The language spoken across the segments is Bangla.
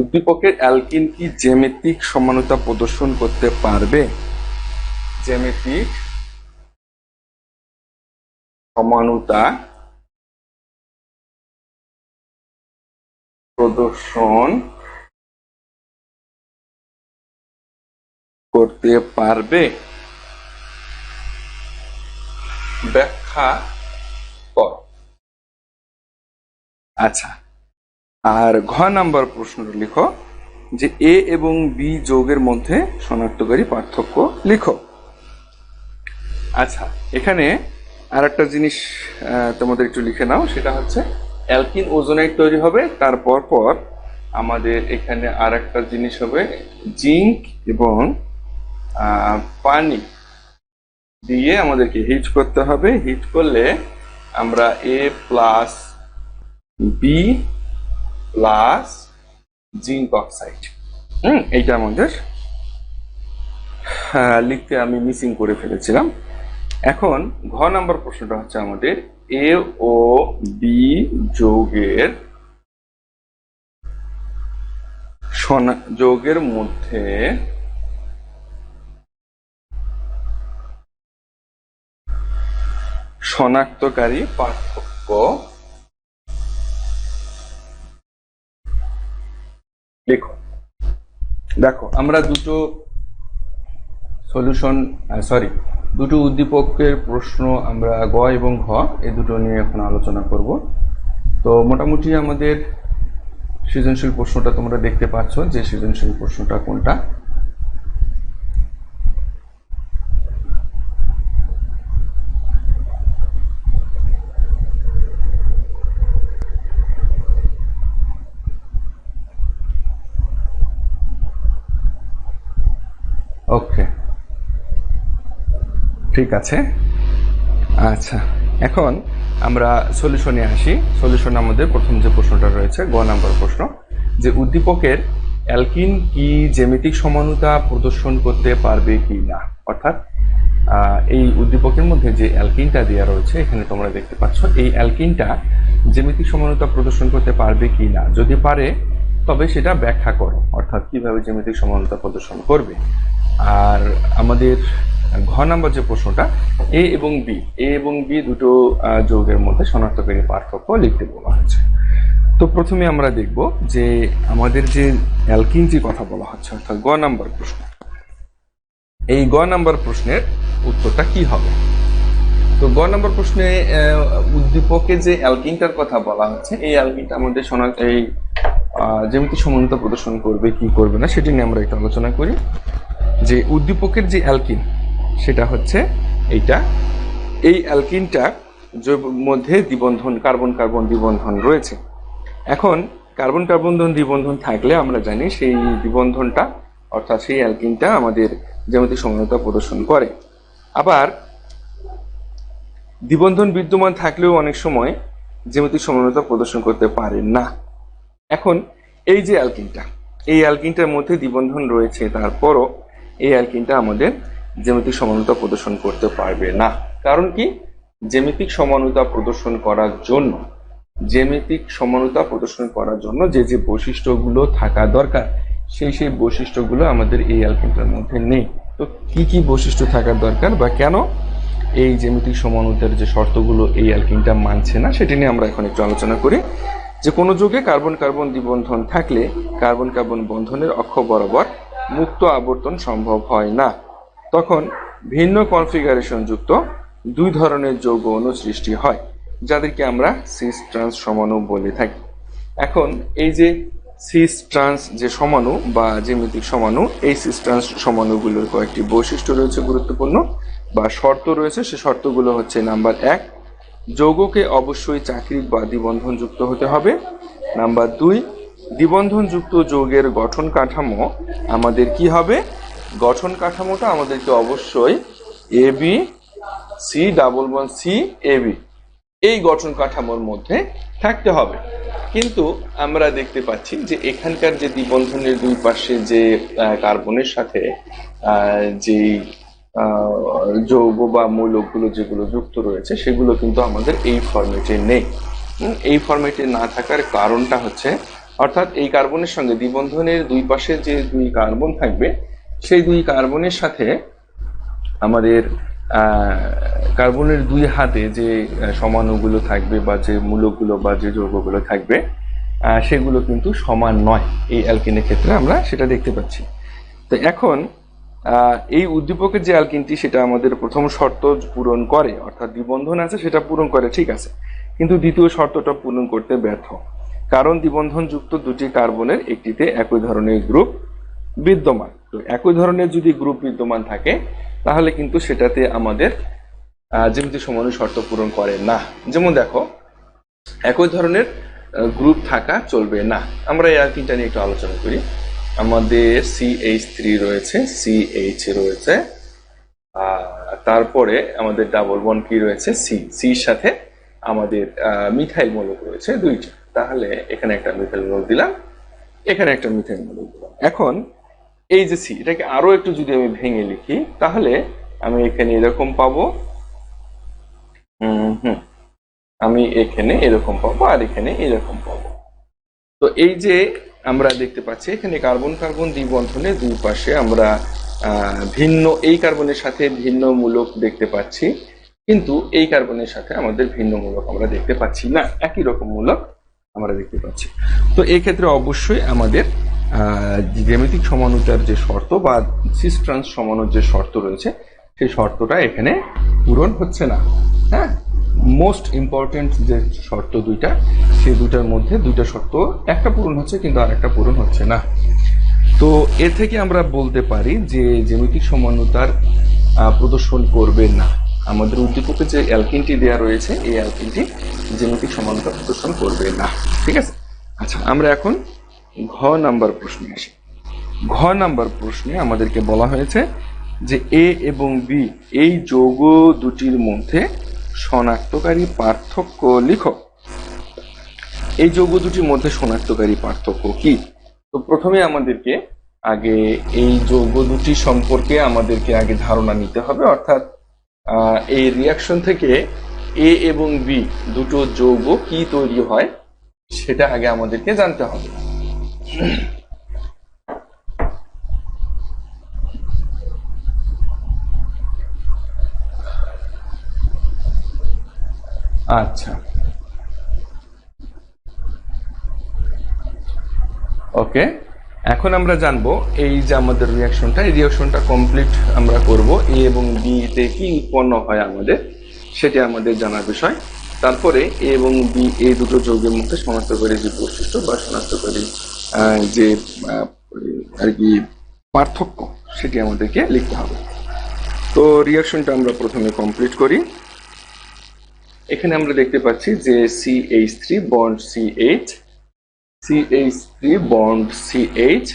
উদ্দীপকের অ্যালকিন কি জ্যামিতিক সমানতা প্রদর্শন করতে পারবে? জ্যামিতিক সমানতা প্রদর্শন করতে পারবে? ব্যাখ্যা কর। আচ্ছা, আর ঘ নাম্বার প্রশ্নটা লিখো যে এ এবং বি যোগের মধ্যে শনাক্তকারী পার্থক্য লিখো। আচ্ছা, এখানে আর একটা জিনিস তোমাদের একটু লিখে নাও, সেটা হচ্ছে অ্যালকিন ওজোনাইড তৈরি হবে, তারপর পর আমাদের এখানে আর একটা জিনিস হবে জিঙ্ক এবং পানি দিয়ে আমাদেরকে হিট করতে হবে। হিট করলে আমরা A plus B plus zinc oxide এইটা আমাদের লিখতে আমি মিসিং করে ফেলেছিলাম। এখন ঘ নাম্বার প্রশ্নটা হচ্ছে আমাদের এ ও বি যৌগের মধ্যে শনাক্তকারী পার্থক্য লেখো। দেখো, আমরা দুটো উদ্দীপকের প্রশ্ন আমরা গ এবং ঘ এই দুটো নিয়ে এখন আলোচনা করব। তো মোটামুটি আমাদের সৃজনশীল প্রশ্নটা তোমরা দেখতে পাচ্ছ যে সৃজনশীল প্রশ্নটা কোনটা। ওকে, ঠিক আছে। আচ্ছা, এখন আমরা সলিউশনে আসি। সলিউশন আমাদের প্রথম যে প্রশ্নটা রয়েছে গ নাম্বার প্রশ্ন, যে উদ্দীপকের অ্যালকিন কি জ্যামিতিক সমানতা প্রদর্শন করতে পারবে কি না। অর্থাৎ এই উদ্দীপকের মধ্যে যে অ্যালকিনটা দেওয়া রয়েছে এখানে তোমরা দেখতে পাচ্ছ, এই অ্যালকিনটা জ্যামিতিক সমানতা প্রদর্শন করতে পারবে কি না, যদি পারে তবে সেটা ব্যাখ্যা করো। অর্থাৎ কিভাবে জ্যামিতিক সমানতা প্রদর্শন করবে। আর আমাদের ঘ নাম্বার যে প্রশ্নটা এ এবং বি দুটো যৌগের মধ্যে শনাক্তকারী পার্থক্য লিখতে বলা হয়েছে। তো প্রথমে আমরা দেখব যে আমাদের যে অ্যালকিন যে কথা বলা হচ্ছে অর্থাৎ গ নাম্বার প্রশ্ন, এই গ নাম্বার প্রশ্নের উত্তরটা কি হবে। তো গ নাম্বার প্রশ্নে উদ্দীপকে যে অ্যালকিনটার কথা বলা হচ্ছে, এই অ্যালকিনটা আমাদের এই জ্যামিতিক সমানতা প্রদর্শন করবে কি করবে না সেটি নিয়ে আমরা একটু আলোচনা করি। যে উদ্দীপকের যে অ্যালকিন সেটা হচ্ছে এইটা, এই অ্যালকিনটার মধ্যে দ্বিবন্ধন কার্বন কার্বন দ্বিবন্ধন রয়েছে। এখন কার্বন কার্বন দ্বিবন্ধন থাকলে আমরা জানি সেই দ্বিবন্ধনটা অর্থাৎ সেই অ্যালকিনটা আমাদের জ্যামিতিক সমানতা প্রদর্শন করে। আবার দ্বিবন্ধন বিদ্যমান থাকলেও অনেক সময় জ্যামিতিক সমানতা প্রদর্শন করতে পারে না। এখন এই যে অ্যালকিনটা, এই অ্যালকিনটার মধ্যে দ্বিবন্ধন রয়েছে, তারপরও এই অ্যালকিনটা আমাদের জ্যামিতিক সমানতা প্রদর্শন করতে পারবে না। কারণ কি, জ্যামিতিক সমানতা প্রদর্শন করার জন্য যে যে বৈশিষ্ট্যগুলো থাকা দরকার সেই বৈশিষ্ট্যগুলো আমাদের এই অ্যালকিনটার মধ্যে নেই। তো কি কি বৈশিষ্ট্য থাকার দরকার বা কেন এই জ্যামিতিক সমানতার যে শর্তগুলো এই অ্যালকিনটা মানছে না সেটি নিয়ে আমরা এখন একটু আলোচনা করি। যে কোনো যৌগে কার্বন কার্বন দ্বিবন্ধন থাকলে কার্বন কার্বন বন্ধনের অক্ষ বরাবর মুক্ত আবর্তন সম্ভব হয় না। তখন ভিন্ন কনফিগারেশন যুক্ত দুই ধরনের যৌগ অণু সৃষ্টি হয়, যাদেরকে আমরা সিস ট্রান্স সমাণু বলে থাকি। এখন এই যে সিস ট্রান্স যে সমাণু বা জ্যামিতিক সমাণু, এই সিস ট্রান্স সমাণুগুলোর কয়েকটি বৈশিষ্ট্য রয়েছে গুরুত্বপূর্ণ বা শর্ত রয়েছে। সে শর্তগুলো হচ্ছে নাম্বার 1, যৌগকে অবশ্যই চাকরিক বা দ্বিবন্ধন যুক্ত হতে হবে। নাম্বার 2, দ্বিবন্ধন যুক্ত যৌগের গঠন কাঠামো আমাদের কি হবে, গঠন কাঠামোটা আমাদেরকে অবশ্যই A B C double bond C A B এই গঠন কাঠামোর মধ্যে থাকতে হবে। কিন্তু আমরা দেখতে পাচ্ছি যে এখানকার যে দ্বিবন্ধনের দুই পাশে যে কার্বনের সাথে যে যৌগ বা মৌলকগুলো যেগুলো যুক্ত রয়েছে সেগুলো কিন্তু আমাদের এই ফরম্যাটে নেই। এই ফরম্যাটে না থাকার কারণটা হচ্ছে অর্থাৎ এই কার্বনের সঙ্গে দ্বিবন্ধনের দুই পাশে যে দুই কার্বন থাকবে সেই দুই কার্বনের সাথে আমাদের কার্বনের দুই হাতে যে সমাণুগুলো থাকবে বা যে মূলকগুলো বা যে যৌগগুলো থাকবে সেগুলো কিন্তু সমান নয়। এই অ্যালকিনের ক্ষেত্রে আমরা সেটা দেখতে পাচ্ছি। তো এখন এই উদ্দীপকের যে অ্যালকিনটি সেটা আমাদের প্রথম শর্ত পূরণ করে, অর্থাৎ দ্বিবন্ধন আছে সেটা পূরণ করে, ঠিক আছে, কিন্তু দ্বিতীয় শর্তটা পূরণ করতে ব্যর্থ, কারণ দ্বিবন্ধনযুক্ত দুটি কার্বনের একটিতে একই ধরনের গ্রুপ বিদ্যমান। তো একই ধরনের যদি গ্রুপ বিদ্যমান থাকে তাহলে কিন্তু সেটাতে আমাদের জ্যামিতিক সমাণু শর্ত পূরণ করে না। যেমন দেখো, একই ধরনের গ্রুপ থাকা চলবে না। আমরা এই অ্যালকিনটা নিয়ে একটু আলোচনা করি। আমাদের CH3 রয়েছে, CH রয়েছে, তারপরে আমাদের ডাবল বন্ড কি রয়েছে, সির সাথে আমাদের মিথাইল মূলক রয়েছে দুইটা। তাহলে এখানে একটা মিথাইল মূলক দিলাম, এখানে একটা মিথাইল মূলক দিলাম। এখন এই যে সি, এটাকে আরো একটু যদি আমি ভেঙে লিখি তাহলে আমি এখানে এরকম পাবো, আমি এখানে এরকম পাবো আর এখানে এরকম পাবো। তো এই যে আমরা দেখতে পাচ্ছি এখানে কার্বন কার্বন দ্বিবন্ধনে দুই পাশে আমরা ভিন্ন, এই কার্বনের সাথে ভিন্ন মূলক দেখতে পাচ্ছি, কিন্তু এই কার্বনের সাথে আমাদের ভিন্ন মূলক আমরা দেখতে পাচ্ছি না, একই রকম মূলক আমরা দেখতে পাচ্ছি। তো এই ক্ষেত্রে অবশ্যই আমাদের জ্যামিতিক সমানুতার যে শর্ত বা সিস ট্রান্স সমানুর যে শর্ত রয়েছে সেই শর্তটা এখানে পূরণ হচ্ছে না। হ্যাঁ, মোস্ট ইম্পর্টেন্ট যে শর্ত দুইটা, সেই দুইটার মধ্যে দুইটা শর্ত একটা পূরণ হচ্ছে কিন্তু আর একটা পূরণ হচ্ছে না। তো এ থেকে আমরা বলতে পারি যে জ্যামিতিক সমানুতার প্রদর্শন করবে না। আমাদের উদ্দীপকে যে অ্যালকিনটি দেওয়া রয়েছে এই অ্যালকিনটি জ্যামিতিক সমানুতা প্রদর্শন করবে না, ঠিক আছে। আচ্ছা, আমরা এখন ঘ নাম্বার প্রশ্নে আসি। ঘ নাম্বার প্রশ্নে আমাদেরকে বলা হয়েছে যে এ এবং বি এই যৌগ দুটির মধ্যে শনাক্তকারী পার্থক্য লিখো। এই যৌগ দুটির মধ্যে শনাক্তকারী পার্থক্য কি? তো প্রথমে আমাদেরকে আগে এই যৌগ দুটি সম্পর্কে আমাদেরকে আগে ধারণা নিতে হবে, অর্থাৎ এই রিয়াকশন থেকে এ এবং বি দুটো যৌগ কি তৈরি হয় সেটা আগে আমাদেরকে জানতে হবে। আচ্ছা, ওকে, এখন আমরা জানবো এই যে আমাদের রিয়াকশনটা, এই রিয়াকশনটা কমপ্লিট আমরা করব, এ এবং বি তে কি উৎপন্ন হয় আমাদের সেটি আমাদের জানার বিষয়। তারপরে এ এবং বি এই দুটো যৌগের মধ্যে শনাক্তকারী যে বৈশিষ্ট্য বা শনাক্তকারী যে আর কি পার্থক্য সেটি আমাদেরকে লিখতে হবে। তো রিয়াকশনটা আমরা প্রথমে কমপ্লিট করি। এখানে আমরা দেখতে পাচ্ছি যে CH3 bond CH, CH3 bond CH,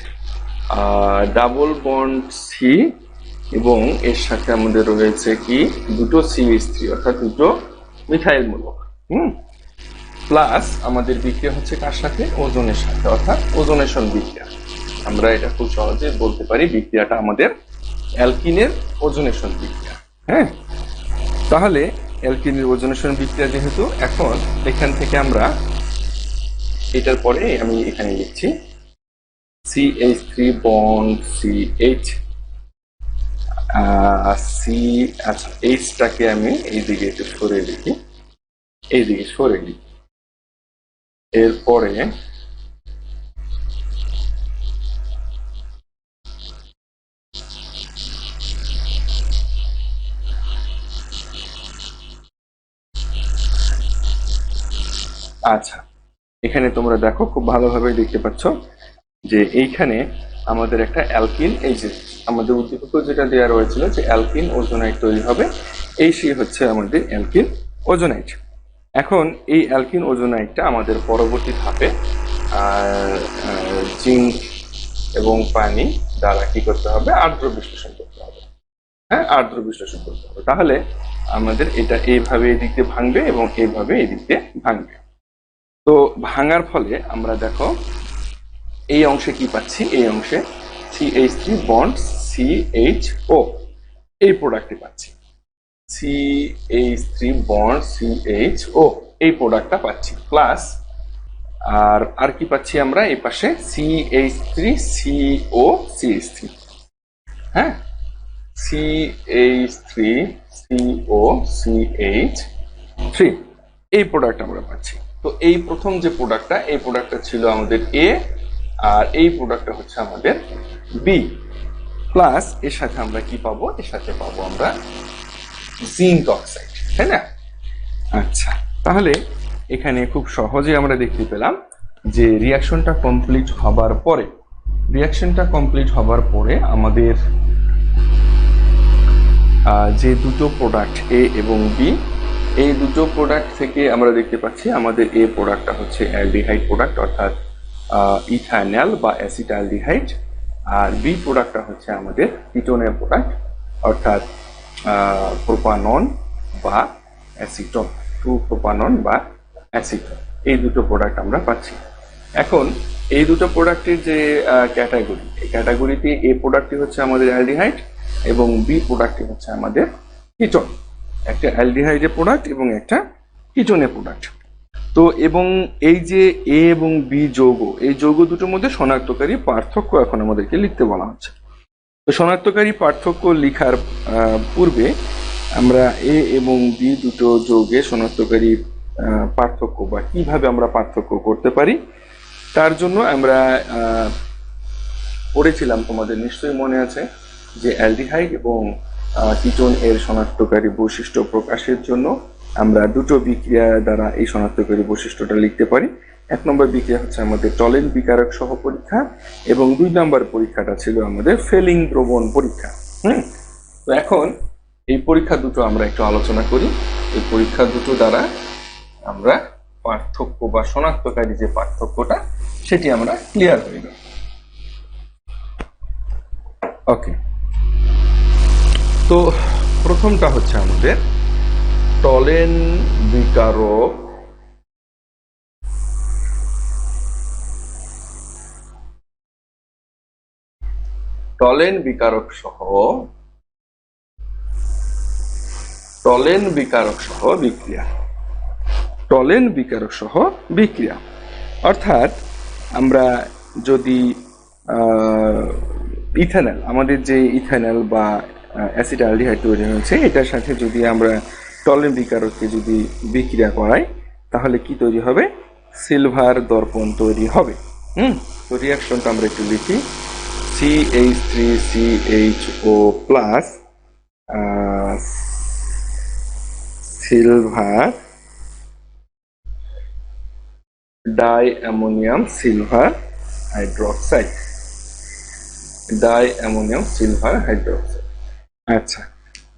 double bond C, এবং এর সাথে আমাদের রয়েছে কি দুটো CH3 অর্থাৎ দুটো মিথাইল মূলক, প্লাস আমাদের বিক্রিয়া হচ্ছে কার সাথে, ওজনের সাথে, অর্থাৎ ওজোনেশন বিক্রিয়া। আমরা এটা খুব সহজে বলতে পারি বিক্রিয়াটা আমাদের অ্যালকিনের ওজোনেশন বিক্রিয়া। হ্যাঁ, তাহলে অ্যালকিনের ওজোনেশন বিক্রিয়া যেহেতু, এখন এখান থেকে আমরা এটার পরে আমি এখানে লিখছি CH3 বন্ড CH, আচ্ছা এইচটাকে আমি এইদিকে একটু সরে লিখি, এইদিকে সরে লিখি। এরপরে আচ্ছা, এখানে তোমরা দেখো খুব ভালোভাবে দেখতে পাচ্ছ যে এইখানে আমাদের একটা অ্যালকিন, এই যে আমাদের উদ্দীপক যেটা দেওয়া রয়েছিল যে অ্যালকিন ওজোনাইট তৈরি হবে, এই সেই হচ্ছে আমাদের অ্যালকিন ওজোনাইট। এখন এই অ্যালকিন ওজোনাইটটা আমাদের পরবর্তী ধাপে জিঙ্ক এবং পানি দ্বারা কি করতে হবে, আর্দ্র বিশ্লেষণ করতে হবে। হ্যাঁ, আর্দ্র বিশ্লেষণ করতে হবে। তাহলে আমাদের এটা এইভাবে এদিক দিয়ে ভাঙবে এবং এইভাবে এদিক দিয়ে ভাঙবে। তো ভাঙার ফলে আমরা দেখো এই অংশে কি পাচ্ছি, এই অংশে CH3 বন্ড CHO এই প্রোডাক্টটি পাচ্ছি, CH3 বন্ড CHO এই প্রোডাক্টটা পাচ্ছি, প্লাস আর কি পাচ্ছি আমরা এই পাশে CH3CO CH3, হ্যাঁ, CH3COCH3 এই প্রোডাক্ট আমরা পাচ্ছি। তো এই প্রথম যে প্রোডাক্টটা, এই প্রোডাক্টটা ছিল আমাদের A, আর এই প্রোডাক্টটা হচ্ছে আমাদের B, প্লাস এর সাথে আমরা কি পাবো, এর সাথে পাবো আমরা জিঙ্ক অক্সাইড, তাই না? আচ্ছা, তাহলে এখানে খুব সহজে আমরা দেখতে পেলাম যে রিয়াকশনটা কমপ্লিট হবার পরে আমাদের যে দুটো প্রোডাক্ট A এবং B, এই দুটো প্রোডাক্ট থেকে আমরা দেখতে পাচ্ছি আমাদের A প্রোডাক্টটা হচ্ছে অ্যালডিহাইড প্রোডাক্ট, অর্থাৎ ইথানল বা অ্যাসিটালডিহাইড, আর B প্রোডাক্টটা হচ্ছে আমাদের কিটোনের প্রোডাক্ট, অর্থাৎ প্রোপানন বা অ্যাসিটন, 2-প্রোপানন বা অ্যাসিটন। এই দুটো প্রোডাক্ট আমরা পাচ্ছি। এখন এই দুটো প্রোডাক্টের যে ক্যাটাগরি, এই ক্যাটাগরিতে A প্রোডাক্টটি হচ্ছে আমাদের অ্যালডিহাইড এবং B প্রোডাক্টটি হচ্ছে আমাদের কিটোন, একটা অ্যালডিহাইডের প্রোডাক্ট এবং একটা কিটোনের প্রোডাক্ট। তো এবং এই যে A এবং B যৌগ, এই যৌগ দুটোর মধ্যে শনাক্তকারী পার্থক্য এখন আমাদেরকে লিখতে বলা হচ্ছে। তো শনাক্তকারী পার্থক্য লিখার পূর্বে আমরা A এবং B দুটো যৌগে শনাক্তকারী পার্থক্য বা কিভাবে আমরা পার্থক্য করতে পারি তার জন্য আমরা পড়েছিলাম, তোমাদের নিশ্চয়ই মনে আছে, যে অ্যালডিহাইড এবং কিটোন এর শনাক্তকারী বৈশিষ্ট্য প্রকাশের জন্য আমরা দুটো বিক্রিয়া দ্বারা এই শনাক্তকারী বৈশিষ্ট্যটা লিখতে পারি। 1 নম্বর বিক্রিয়া হচ্ছে আমাদের টলেন বিকারক সহ পরীক্ষা, এবং 2 নম্বর পরীক্ষাটা ছিল আমাদের ফেলিং দ্রবণ পরীক্ষা। তো এখন এই পরীক্ষা দুটো আমরা একটু আলোচনা করি। এই পরীক্ষা দুটো দ্বারা আমরা পার্থক্য বা শনাক্তকারী যে পার্থক্যটা, সেটি আমরা ক্লিয়ার হয়ে যাব। ওকে, তো প্রথমটা হচ্ছে আমাদের টলেন বিকারক সহ বিক্রিয়া। অর্থাৎ আমরা যদি ইথানল, আমাদের যে ইথানল বা অ্যাসিটালডিহাইড তৈরি হয়েছে, এটার সাথে যদি আমরা টলেন বিকারককে যদি বিক্রিয়া করাই, তাহলে কি তৈরি হবে? সিলভার দর্পণ তৈরি হবে। তো রিয়াকশনটা আমরা একটু লিখি। CH3CHO plus silver diammonium silver hydroxide. আচ্ছা,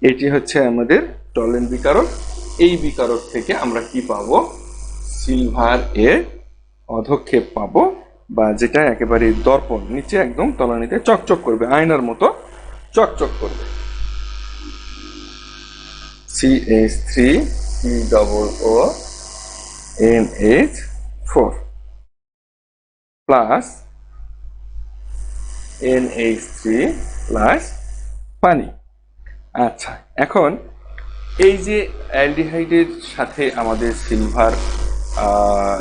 এটি হচ্ছে আমাদের টলেন বিকারক। এই বিকারক থেকে আমরা কি পাবো? সিলভার এর অধক্ষেপ পাবো, বা যেটা একেবারে দর্পণ, নিচে একদম তলানিতে চকচক করবে, আয়নার মতো চকচক করবে। CH3COONH4 প্লাস NH3 প্লাস পানি। আচ্ছা, এখন এই যে অ্যালডিহাইডের সাথে আমাদের সিলভার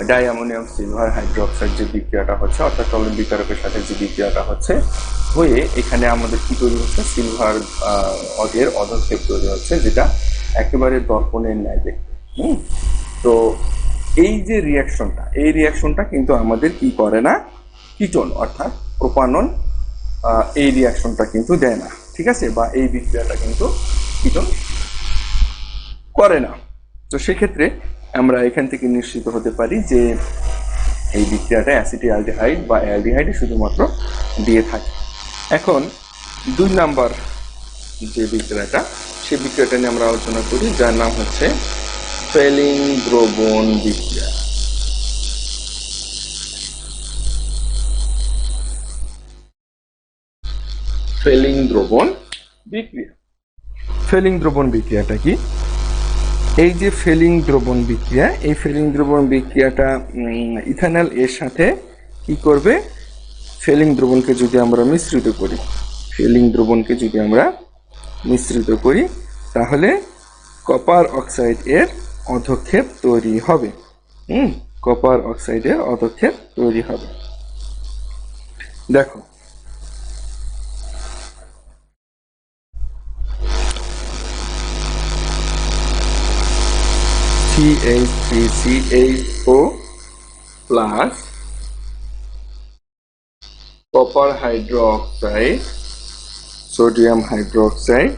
ডাইঅ্যামোনিয়াম সিলভার হাইড্রোক্সাইড যে বিক্রিয়াটা হচ্ছে, অর্থাৎ টলেন বিকারকের সাথে যে বিক্রিয়াটা হচ্ছে, হয়ে এখানে আমাদের কি তৈরি হচ্ছে? সিলভার এর অধক্ষেপ তৈরি হচ্ছে, যেটা একেবারে দর্পণের ন্যায় দেখতে। তো এই যে রিয়াকশনটা, এই রিয়াকশনটা কিন্তু আমাদের কি করে না? কিটোন অর্থাৎ প্রোপানন এই রিয়াকশনটা কিন্তু দেয় না, ঠিক আছে, বা এই বিক্রিয়াটা কিন্তু কিটোন করে না। তো সেক্ষেত্রে আমরা এখান থেকে নিশ্চিত হতে পারি যে এই বিক্রিয়াটা অ্যাসিটালডিহাইড বা অ্যালডিহাইডে শুধুমাত্র দিয়ে থাকে। এখন 2 নাম্বার যে বিক্রিয়াটা, সেই বিক্রিয়াটা নিয়ে আমরা আলোচনা করি, যার নাম হচ্ছে ফেলিং দ্রবণ বিক্রিয়া। ফেলিং দ্রবণ বিক্রিয়াটা কি? এই যে ফেলিং দ্রবণ বিক্রিয়া, এই ফেলিং দ্রবণ বিক্রিয়াটা ইথানল এর সাথে কি করবে? ফেলিং দ্রবণকে যদি আমরা মিশ্রিত করি, তাহলে কপার অক্সাইড এর অধক্ষেপ তৈরি হবে। কপার অক্সাইডের অধক্ষেপ তৈরি হবে। দেখো CH3CHO plus copper hydroxide, sodium hydroxide,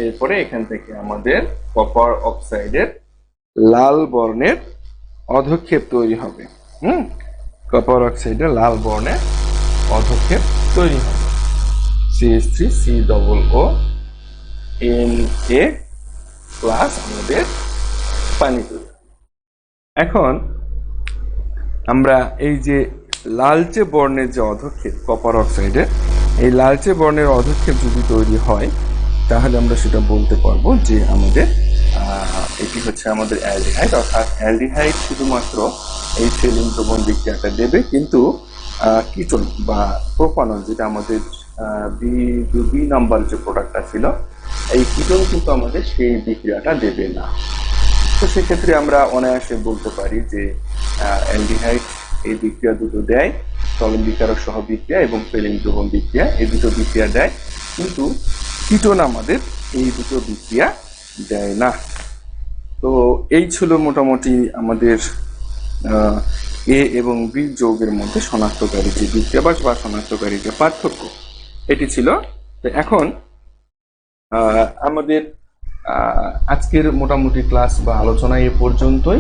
এরপরে এখান থেকে আমাদের কপার অক্সাইডের লাল বর্ণের অধক্ষেপ তৈরি হবে। কপার অক্সাইডের লাল বর্ণের অধক্ষেপ তৈরি হবে। CH3COO Na প্লাস আমাদের পানি তৈরি। এখন আমরা এই যে লালচে বর্ণের যে অধক্ষেপ কপার অক্সাইডের, এই লালচে বর্ণের অধক্ষেপ যদি তৈরি হয় তাহলে আমরা সেটা বলতে পারবো যে আমাদের এটি হচ্ছে আমাদের অ্যালডিহাইড। অর্থাৎ অ্যালডিহাইড শুধুমাত্র এই ফেলিং দ্রবণ বিক্রিয়াটা দেবে, কিন্তু কিটোন বা প্রোপানল যেটা আমাদের বি নাম্বার যে প্রোডাক্টটা ছিল, এই কিটোন কিন্তু আমাদের সেই বিক্রিয়াটা দেবে না। তো সেক্ষেত্রে আমরা অনায়াসে বলতে পারি যে অ্যালডিহাইড এই বিক্রিয়া দুটো দেয়, চলন বিকারক সহ বিক্রিয়া এবং ফেলিং দ্রবণ বিক্রিয়া, এই দুটো বিক্রিয়া দেয়, কিন্তু কিটোন আমাদের এই দুটো বিক্রিয়া দেয় না। তো এই ছিল মোটামুটি আমাদের এ এবং বি যৌগের মধ্যে শনাক্তকারী যে বিক্রিয়া বা শনাক্তকারী যে পার্থক্য, এটি ছিল। তো এখন আমাদের আজকের মোটামুটি ক্লাস বা আলোচনা এ পর্যন্তই।